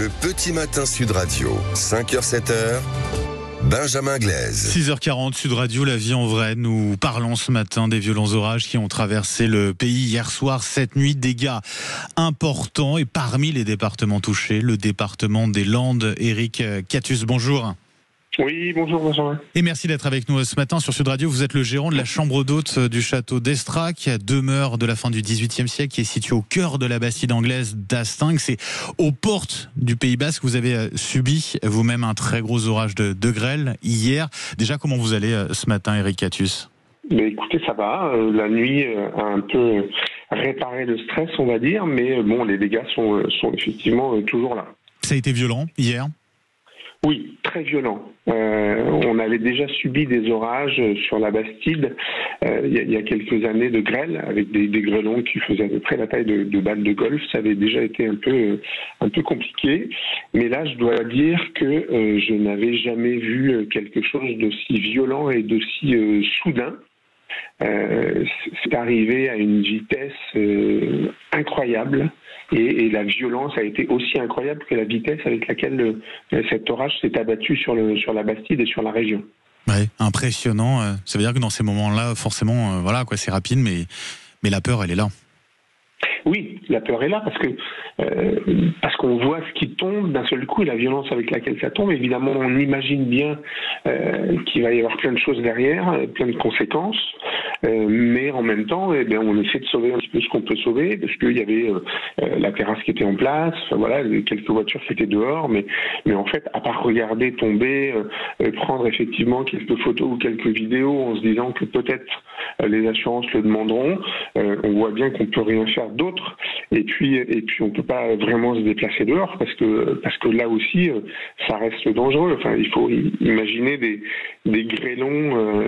Le petit matin Sud Radio, 5h-7h, Benjamin Glaise. 6h40, Sud Radio, la vie en vrai. Nous parlons ce matin des violents orages qui ont traversé le pays hier soir, cette nuit. Dégâts importants et parmi les départements touchés, le département des Landes. Éric Catus, bonjour. Oui, bonjour Benjamin. Et merci d'être avec nous ce matin sur Sud Radio. Vous êtes le gérant de la chambre d'hôtes du château d'Estrac, demeure de la fin du XVIIIe siècle qui est située au cœur de la Bastide anglaise d'Hastings. C'est aux portes du Pays Basque. Vous avez subi vous-même un très gros orage de grêle hier. Déjà, comment vous allez ce matin, Éric Catus ? Mais écoutez, ça va. La nuit a un peu réparé le stress, on va dire, mais bon, les dégâts sont effectivement toujours là. Ça a été violent hier ? Oui, très violent. On avait déjà subi des orages sur la Bastide il y a quelques années de grêle, avec des grêlons qui faisaient à peu près la taille de balles de golf. Ça avait déjà été un peu compliqué. Mais là, je dois dire que je n'avais jamais vu quelque chose d'aussi violent et d'aussi soudain. C'est arrivé à une vitesse incroyable et la violence a été aussi incroyable que la vitesse avec laquelle cet orage s'est abattu sur la Bastide et sur la région. Ouais, impressionnant. Ça veut dire que dans ces moments-là, forcément, voilà, quoi, c'est rapide, mais la peur, elle est là. Oui, la peur est là parce qu'on voit ce qui tombe d'un seul coup et la violence avec laquelle ça tombe. Évidemment, on imagine bien qu'il va y avoir plein de choses derrière, plein de conséquences, mais en même temps, on essaie de sauver un petit peu ce qu'on peut sauver parce qu'il y avait la terrasse qui était en place, voilà, quelques voitures qui étaient dehors, mais en fait, à part regarder tomber, prendre effectivement quelques photos ou quelques vidéos en se disant que peut-être les assurances le demanderont, on voit bien qu'on peut rien faire d'autre. Et puis on peut pas vraiment se déplacer dehors parce que là aussi ça reste dangereux. Enfin, il faut imaginer des grêlons,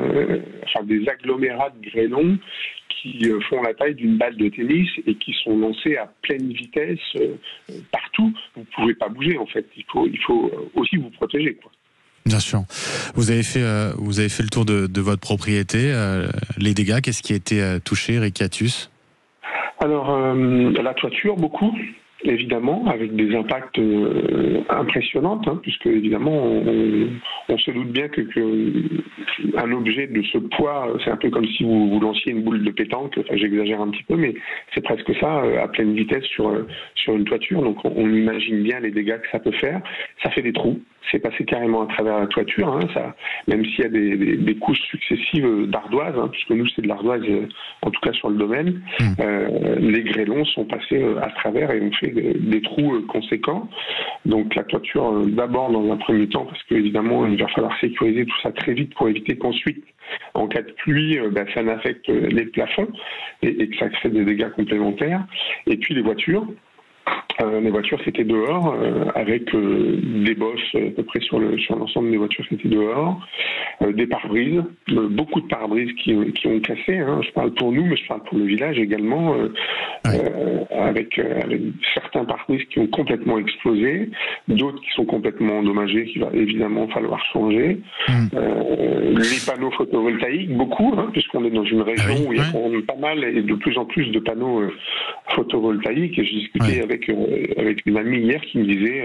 des agglomérats de grêlons qui font la taille d'une balle de tennis et qui sont lancés à pleine vitesse partout. Vous pouvez pas bouger en fait. Il faut aussi vous protéger, quoi. Bien sûr. Vous avez fait le tour de votre propriété. Les dégâts, qu'est-ce qui a été touché, Éric Catus ? Alors, la toiture, beaucoup, évidemment, avec des impacts impressionnants, puisque évidemment, on se doute bien qu'un objet de ce poids, c'est un peu comme si vous lanciez une boule de pétanque, enfin, j'exagère un petit peu, mais c'est presque ça, à pleine vitesse sur une toiture, donc on imagine bien les dégâts que ça peut faire. Ça fait des trous. C'est passé carrément à travers la toiture, ça, même s'il y a des couches successives d'ardoise, puisque nous c'est de l'ardoise, en tout cas sur le domaine, les grêlons sont passés à travers et ont fait des trous conséquents. Donc la toiture, d'abord dans un premier temps, parce qu'évidemment il va falloir sécuriser tout ça très vite pour éviter qu'ensuite, en cas de pluie, ça n'affecte les plafonds et que ça crée des dégâts complémentaires. Et puis les voitures. Les voitures c'était dehors avec des bosses à peu près sur l'ensemble des voitures c'était dehors, des pare-brises, beaucoup de pare-brises qui ont cassé, je parle pour nous mais je parle pour le village également, avec certains pare-brises qui ont complètement explosé, d'autres qui sont complètement endommagés qu'il va évidemment falloir changer, les panneaux photovoltaïques beaucoup, puisqu'on est dans une région où il y a quand même pas mal et de plus en plus de panneaux photovoltaïques et j'ai discuté avec une amie hier qui me disait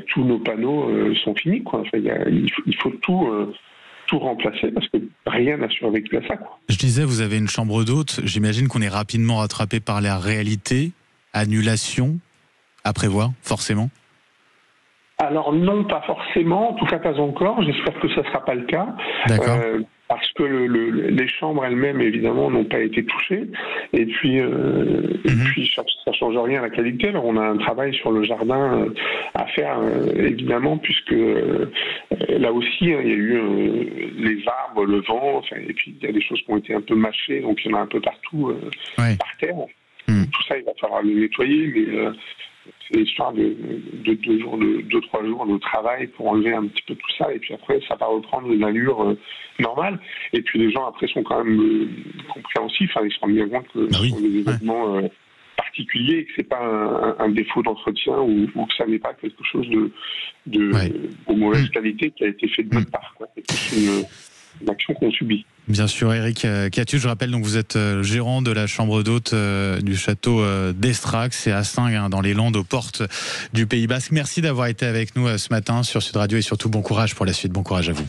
tous nos panneaux sont finis, quoi. Enfin, il faut tout remplacer parce que rien n'a survécu à ça, quoi. Je disais, vous avez une chambre d'hôte, j'imagine qu'on est rapidement rattrapé par la réalité, annulation à prévoir, forcément. Alors non, pas forcément, en tout cas pas encore, j'espère que ça ne sera pas le cas. D'accord. Parce que les chambres elles-mêmes, évidemment, n'ont pas été touchées. Et puis ça change rien à la qualité. Alors, on a un travail sur le jardin à faire, évidemment, puisque là aussi, il y a eu les arbres, le vent, et puis il y a des choses qui ont été un peu mâchées, donc il y en a un peu partout par terre. Tout ça, il va falloir le nettoyer, mais c'est l'histoire de 2-3 jours de travail pour enlever un petit peu tout ça, et puis après ça va reprendre une allure normale. Et puis les gens après sont quand même compréhensifs, ils se rendent bien compte que ce sont des événements particuliers, que c'est pas un défaut d'entretien ou que ça n'est pas quelque chose de mauvaise qualité qui a été fait de notre part, quoi. C'est une action qu'on subit. Bien sûr, Eric Catu, je rappelle, donc vous êtes gérant de la chambre d'hôte du château d'Estrac, c'est à Saingues, dans les Landes, aux portes du Pays Basque. Merci d'avoir été avec nous ce matin sur Sud Radio et surtout bon courage pour la suite. Bon courage à vous.